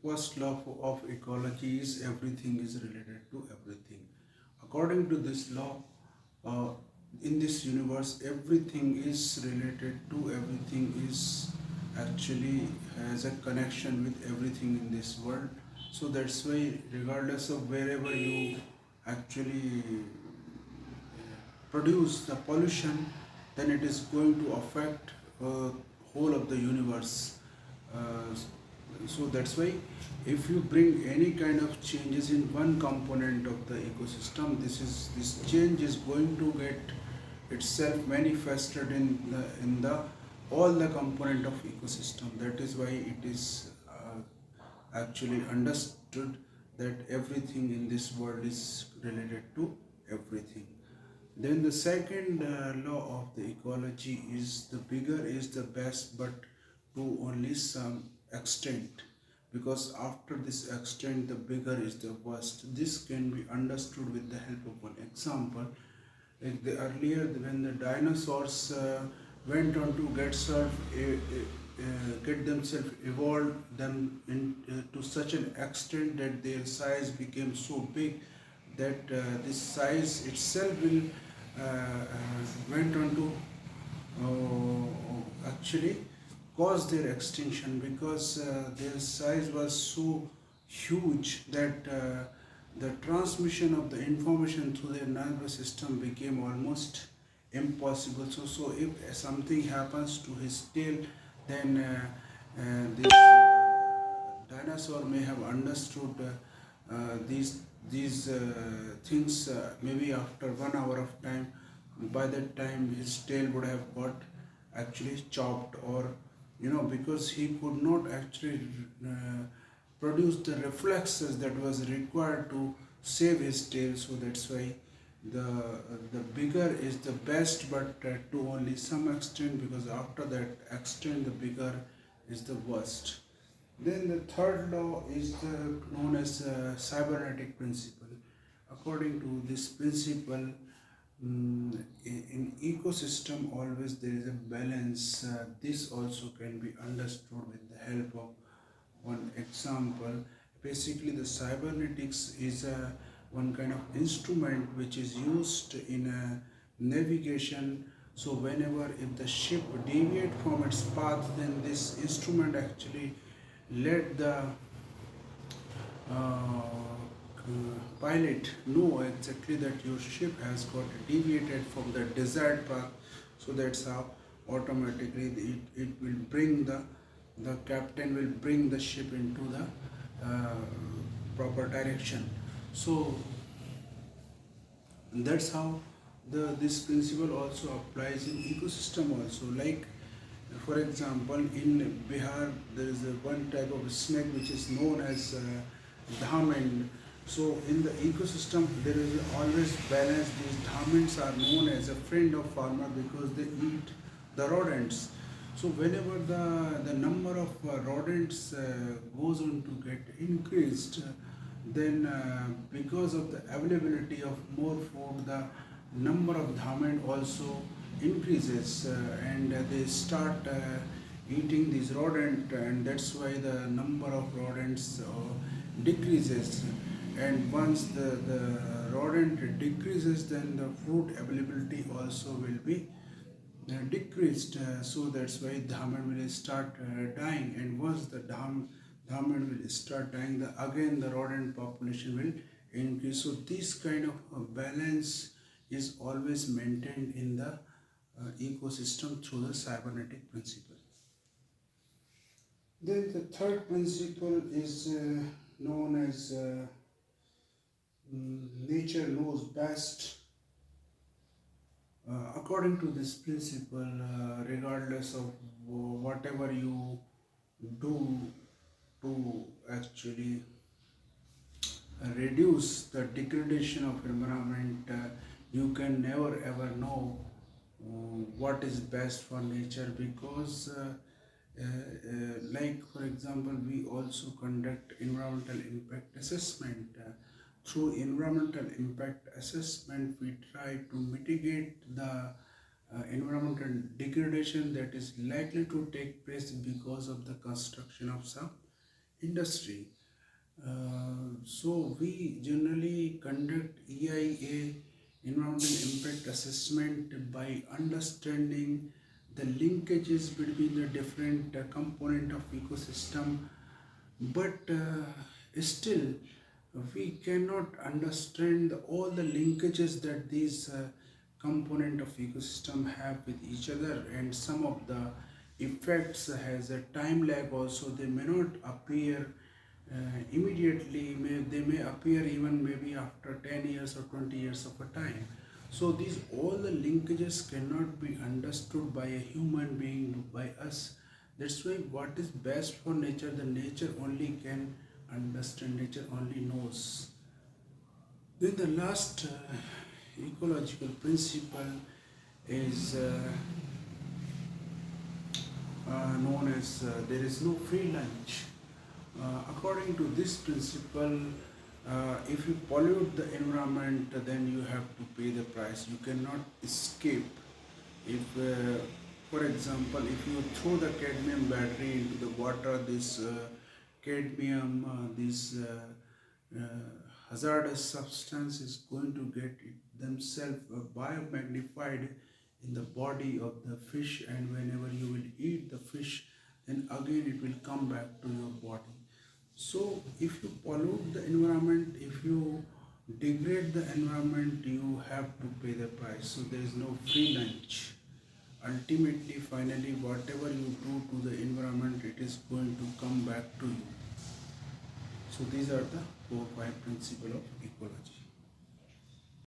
first law of ecology is everything is related to everything. According to this law, uh, in this universe, everything is related to everything, is actually has a connection with everything in this world. So that's why, regardless of wherever you actually produce the pollution, then it is going to affect whole of the universe. uh, so that's why, if you bring any kind of changes in one component of the ecosystem, this change is going to get itself manifested in the all the component of ecosystem. That is why it is actually understood that everything in this world is related to everything. Then the second law of the ecology is the bigger is the best, but to only some extent. Because after this extent, the bigger is the worst. This can be understood with the help of one example. Like earlier, when the dinosaurs went on to get themselves evolved them to such an extent that their size became so big that this size itself will went on to actually cause their extinction, because their size was so huge that the transmission of the information through their nervous system became almost impossible. So if something happens to his tail, then this dinosaur may have understood these things maybe after 1 hour of time. By that time his tail would have got actually chopped, or because he could not actually uh, produce the reflexes that was required to save his tail. So that's why the the bigger is the best, but to only some extent, because after that extent the bigger is the worst. Then the third law is known as cybernetic principle. According to this principle, in ecosystem always there is a balance. This also can be understood with the help of one example. Basically, the cybernetics is one kind of instrument which is used in navigation. So whenever if the ship deviate from its path, then this instrument actually let the pilot know exactly that your ship has got deviated from the desired path. So that's how automatically it will bring the captain will bring the ship into the proper direction. So that's how this principle also applies in ecosystem also. Like for example, in Bihar there is a one type of snake which is known as dhamen. So in the ecosystem there is always balance. These dhamens are known as a friend of farmer because they eat the rodents. So whenever the number of rodents goes on to get increased, then because of the availability of more food, the number of dhamen also increases, and they start eating these rodent, and that's why the number of rodents decreases. And once the rodent decreases, then the food availability also will be decreased. So that's why dhaman will start dying, and once the dhaman will start dying, again the rodent population will increase. So this kind of balance is always maintained in the ecosystem through the cybernetic principle. Then the third principle is known as nature knows best. According to this principle, regardless of whatever you do to actually reduce the degradation of environment, you can never ever know what is best for nature, because like for example, we also conduct environmental impact assessment. Through environmental impact assessment, we try to mitigate the environmental degradation that is likely to take place because of the construction of some industry. So we generally conduct EIA, environmental impact assessment, by understanding the linkages between the different component of ecosystem, but still we cannot understand all the linkages that these component of ecosystem have with each other, and some of the effects has a time lag also. They may not appear immediately, they may appear even maybe after 10 years or 20 years of a time. So these all the linkages cannot be understood by a human being, by us. That's why what is best for nature, the nature only can understand, nature only knows. Then the last ecological principle is known as there is no free lunch. According to this principle, if you pollute the environment, then you have to pay the price. You cannot escape. If, for example, if you throw the cadmium battery into the water, this cadmium, this hazardous substance is going to get it themselves biomagnified in the body of the fish, and whenever you will eat the fish, then again it will come back to your body. So if you pollute the environment, if you degrade the environment, you have to pay the price. So there is no free lunch. Ultimately, finally, whatever you do to the environment, it is going to come back to you. So these are the 4 5 principles of ecology.